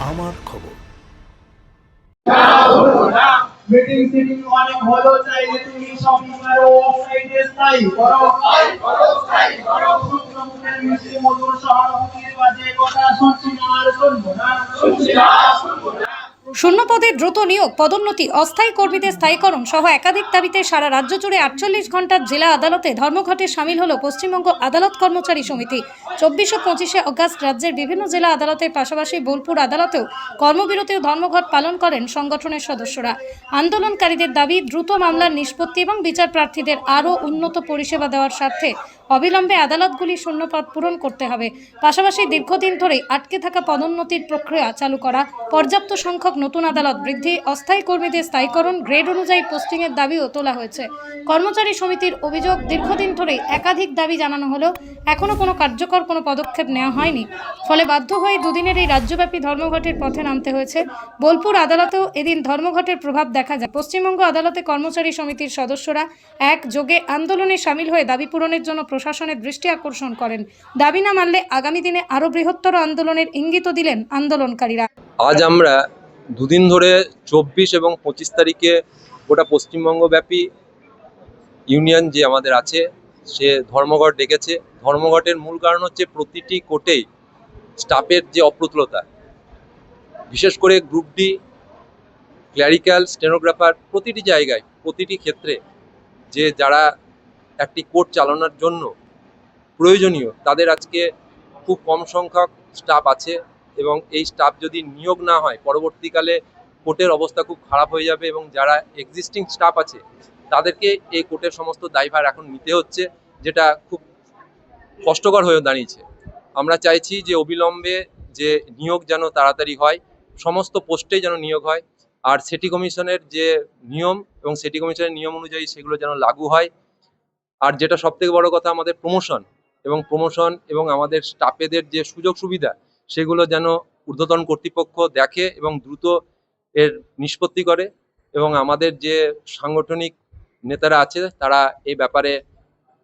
আমার খবর। Meeting sitting অনেক হলো, চাইলে তুমি শপিং করো, ওয়েবসাইটে স্থায়ী করো, শুক্রমুখের মিষ্টি মধুর সহানুভূতির বাজে কথা শুনছি না আর শুনবো না। শূন্যপদে দ্রুত নিয়োগ, পদোন্নতি, অস্থায়ী কর্মীদের স্থায়ীকরণ সহ একাধিক দাবিতে সারা রাজ্য জুড়ে ৪৮ ঘন্টার জেলা আদালতে ধর্মঘটে সামিল হলো পশ্চিমবঙ্গ আদালত কর্মচারী সমিতি। ২৪ ও ২৫ আগস্ট রাজ্যের বিভিন্ন জেলা আদালতের পাশাপাশি বোলপুর আদালতেও কর্মবিরতি ও ধর্মঘট পালন করেন সংগঠনের সদস্যরা। আন্দোলনকারীদের দাবি, দ্রুত মামলার নিষ্পত্তি এবং বিচার প্রার্থীদের আরও উন্নত পরিষেবা দেওয়ার স্বার্থে অবিলম্বে আদালতগুলি শূন্যপদ পূরণ করতে হবে। পাশাপাশি দীর্ঘদিন ধরেই আটকে থাকা পদোন্নতির প্রক্রিয়া চালু করা, পর্যাপ্ত সংখ্যক নতুন আদালত বৃদ্ধি, অস্থায়ী কর্মীদের স্থায়ীকরণ, গ্রেড অনুযায়ী পোস্টিংয়ের দাবিও তোলা হয়েছে। কর্মচারী সমিতির অভিযোগ, দীর্ঘদিন ধরেই একাধিক দাবি জানানো হলেও এখনও কোনো কার্যকর কোনো পদক্ষেপ নেওয়া হয়নি। ফলে বাধ্য হয়ে দুদিনের এই রাজ্যব্যাপী ধর্মঘটের পথে নামতে হয়েছে। বোলপুর আদালতেও এদিন ধর্মঘটের প্রভাব দেখা যায়। পশ্চিমবঙ্গ আদালতে কর্মচারী সমিতির সদস্যরা একযোগে আন্দোলনে সামিল হয়ে দাবি পূরণের জন্য প্রশাসনের দৃষ্টি আকর্ষণ করেন। দাবি না মানলে আগামী দিনে আরও বৃহত্তর আন্দোলনের ইঙ্গিতও দিলেন আন্দোলনকারীরা। আজ আমরা দুদিন ধরে ২৪ এবং ২৫ তারিখে গোটা পশ্চিমবঙ্গব্যাপী ইউনিয়ন যে আমাদের আছে সে ধর্মঘট ডেকেছে। ধর্মঘটের মূল কারণ হচ্ছে প্রতিটি কোর্টেই স্টাফের যে অপ্রতুলতা, বিশেষ করে গ্রুপ ডি, ক্ল্যারিক্যাল, স্টেনোগ্রাফার, প্রতিটি জায়গায় প্রতিটি ক্ষেত্রে যে যারা একটি কোর্ট চালানোর জন্য প্রয়োজনীয় তাদের আজকে খুব কম সংখ্যক স্টাফ আছে এবং এই স্টাফ যদি নিয়োগ না হয় পরবর্তীকালে কোর্টের অবস্থা খুব খারাপ হয়ে যাবে এবং যারা এক্সিস্টিং স্টাফ আছে তাদেরকে এই কোর্টের সমস্ত দায়ভার এখন নিতে হচ্ছে, যেটা খুব কষ্টকর হয়ে দাঁড়িয়েছে। আমরা চাইছি যে অবিলম্বে যে নিয়োগ যেন তাড়াতাড়ি হয়, সমস্ত পোস্টেই যেন নিয়োগ হয়, আর সিটি কমিশনের যে নিয়ম এবং সিটি কমিশনের নিয়ম অনুযায়ী সেগুলো যেন লাগু হয়। আর যেটা সবথেকে বড় কথা, আমাদের প্রমোশন এবং আমাদের স্টাফেদের যে সুযোগ সুবিধা সেগুলো যেন ঊর্ধ্বতন কর্তৃপক্ষ দেখে এবং দ্রুত এর নিষ্পত্তি করে এবং আমাদের যে সাংগঠনিক নেতারা আছে তারা এই ব্যাপারে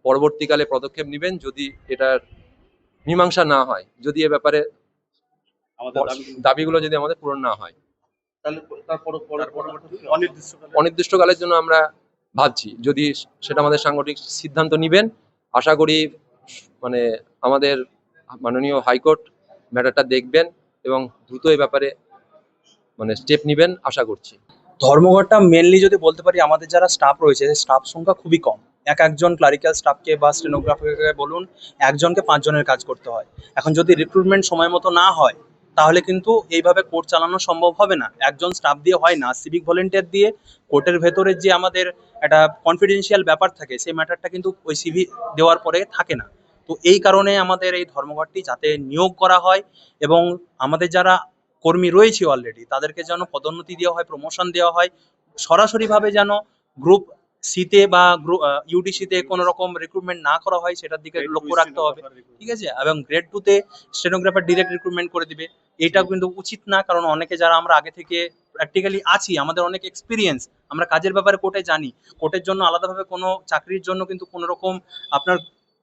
পরবর্তীকালে পদক্ষেপ নেবেন যদি এটার মীমাংসা না হয়, যদি এ ব্যাপারে দাবিগুলো যদি আমাদের পূরণ না হয়। অনির্দিষ্টকালের জন্য আমরা ভাবছি, যদি সেটা আমাদের সাংগঠনিক সিদ্ধান্ত নেবেন, আশা করি আমাদের মাননীয় হাইকোর্ট ম্যাটারটা দেখবেন এবং দ্রুত এই ব্যাপারে স্টেপ নেবেন আশা করছি। ধর্মঘটটা মেনলি যদি বলতে পারি, আমাদের যারা স্টাফ রয়েছে স্টাফ সংখ্যা খুবই কম। একজন ক্লারিক্যাল স্টাফকে বা স্টেনোগ্রাফারকে বলুন, একজনকে 5 জনের কাজ করতে হয়। এখন যদি রিক্রুটমেন্ট সময় মতো না হয় তাহলে কিন্তু এইভাবে কোর্ট চালানো সম্ভব হবে না। একজন স্টাফ দিয়ে হয় না, সিভিক ভলেন্টিয়ার দিয়ে কোর্টের ভেতরে যে আমাদের একটা কনফিডেন্সিয়াল ব্যাপার থাকে সেই ম্যাটারটা কিন্তু ওই সিভি দেওয়ার পরে থাকে না। তো এই কারণে আমাদের এই ধর্মঘটটি যাতে নিয়োগ করা হয় এবং আমাদের যারা কর্মী রয়েছে অলরেডি তাদেরকে যেন পদোন্নতি দেওয়া হয়, প্রমোশন দেওয়া হয়, সরাসরিভাবে যেন গ্রুপ সিতে বা ইউডিসিতে কোনো রকম রিক্রুটমেন্ট না করা হয় সেটার দিকে লক্ষ্য রাখতে হবে, ঠিক আছে। এবং গ্রেড 2-তে স্টেনোগ্রাফার ডিরেক্ট রিক্রুটমেন্ট করে দিবে, এটা কিন্তু উচিত না। কারণ অনেকে যারা আমরা আগে থেকে প্র্যাকটিক্যালি আছি, আমাদের অনেক এক্সপিরিয়েন্স, আমরা কাজের ব্যাপারে কোর্টে জানি। কোর্টের জন্য আলাদাভাবে কোনো চাকরির জন্য কিন্তু কোনো রকম আপনার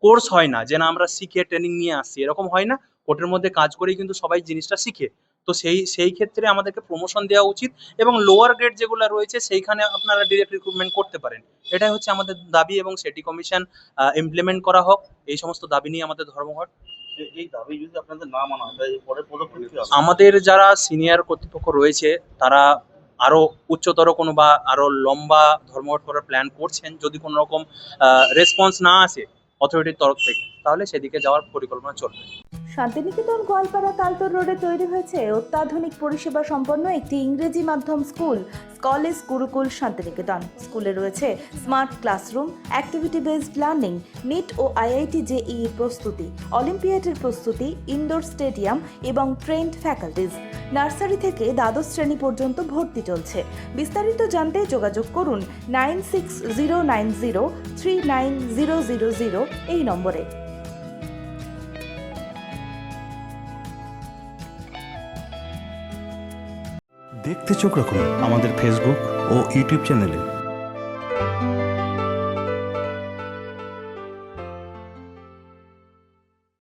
কোর্স হয় না যে না আমরা শিখে ট্রেনিং নিয়ে আসছি, এরকম হয় না। কোর্টের মধ্যে কাজ করেই কিন্তু সবাই জিনিসটা শিখে। তো সেই ক্ষেত্রে আমাদেরকে প্রমোশন দেওয়া উচিত এবং লোয়ার গ্রেড যেগুলো রয়েছে সেইখানে আপনারা ডিরেক্ট রিক্রুটমেন্ট করতে পারেন। এটাই হচ্ছে আমাদের দাবি এবং সিটি কমিশন ইমপ্লিমেন্ট করা হোক। এই সমস্ত দাবি নিয়ে আমাদের ধর্মঘট। এই দাবি যদি আপনাদের না মানা হয় তাহলে পরে পদক্ষেপ কি হবে? আমাদের যারা সিনিয়র কর্তৃপক্ষ রয়েছে তারা আরো উচ্চতর কোনো বা আরো লম্বা ধর্মঘট করার প্ল্যান করছেন। যদি কোনো রকম রেসপন্স না আসে অথরিটির তরফ থেকে তাহলে সেদিকে যাওয়ার পরিকল্পনা চলবে। শান্তিনিকেতন গোয়ালপাড়া তালতর রোডে তৈরি হয়েছে অত্যাধুনিক পরিষেবা সম্পন্ন একটি ইংরেজি মাধ্যম স্কুল, কলেজ গুরুকুল শান্তিনিকেতন। স্কুলে রয়েছে smart classroom, activity based learning, NEET ও আইআইটি জেইই প্রস্তুতি, অলিম্পিয়াডের প্রস্তুতি, ইনডোর স্টেডিয়াম এবং ট্রেন্ড ফ্যাকাল্টিজ। নার্সারি থেকে দ্বাদশ শ্রেণী পর্যন্ত ভর্তি চলছে। বিস্তারিত জানতে যোগাযোগ করুন 9609039000 এই নম্বরে। দেখতে চোখ রাখুন আমাদের ফেসবুক ও ইউটিউব চ্যানেলে।